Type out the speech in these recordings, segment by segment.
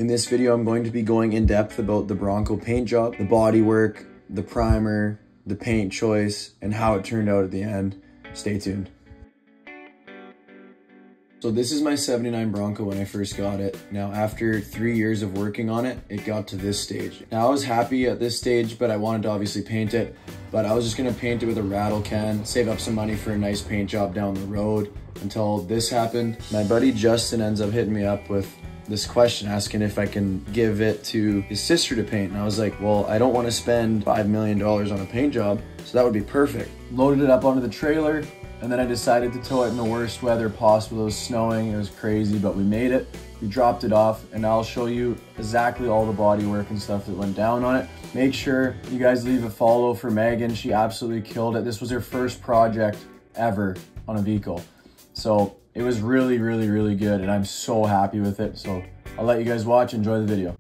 In this video, I'm going to be going in depth about the Bronco paint job, the bodywork, the primer, the paint choice, and how it turned out at the end. Stay tuned. So this is my 79 Bronco when I first got it. Now after 3 years of working on it, it got to this stage. Now I was happy at this stage, but I wanted to obviously paint it, but I was just gonna paint it with a rattle can, save up some money for a nice paint job down the road until this happened. My buddy Justin ends up hitting me up with this question asking if I can give it to his sister to paint. And I was like, well, I don't want to spend $5 million on a paint job, so that would be perfect. Loaded it up onto the trailer, and then I decided to tow it in the worst weather possible. It was snowing, it was crazy, but we made it. We dropped it off, and I'll show you exactly all the body work and stuff that went down on it. Make sure you guys leave a follow for Megan. She absolutely killed it. This was her first project ever on a vehicle. So it was really, really, really good, and I'm so happy with it. So I'll let you guys watch, enjoy the video.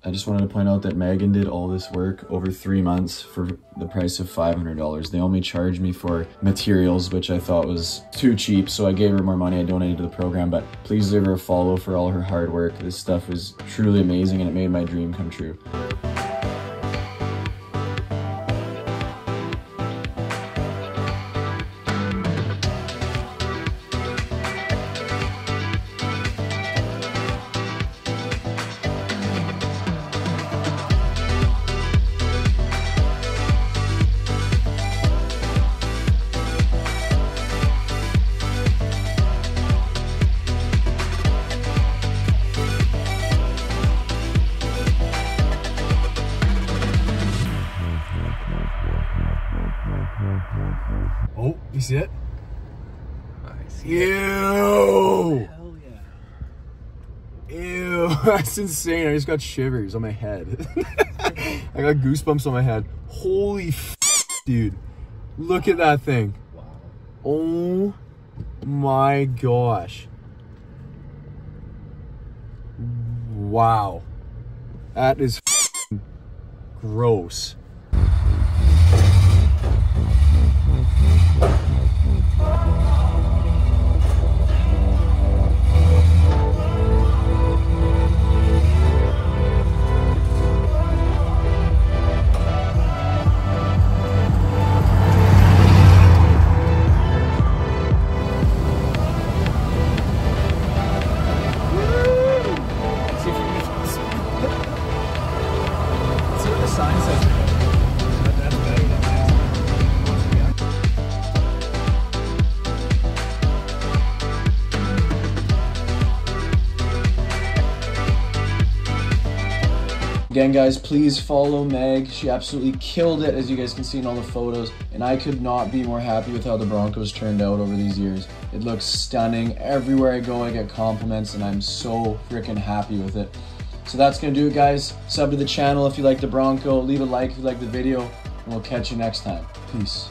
I just wanted to point out that Megan did all this work over 3 months for the price of $500. They only charged me for materials, which I thought was too cheap, so I gave her more money. I donated to the program, but please leave her a follow for all her hard work. This stuff is truly amazing, and it made my dream come true. Oh, you see it? I see Ew! it. Hell yeah. Ew, that's insane. I just got shivers on my head. I got goosebumps on my head. Holy f, dude. Look at that thing. Wow. Oh my gosh. Wow. That is gross. See what the sign says. Again, guys, please follow Meg. She absolutely killed it, as you guys can see in all the photos, and I could not be more happy with how the Broncos turned out over these years. It looks stunning. Everywhere I go, I get compliments, and I'm so freaking happy with it. So that's gonna do it, guys. Sub to the channel if you like the Bronco. Leave a like if you like the video, and we'll catch you next time. Peace.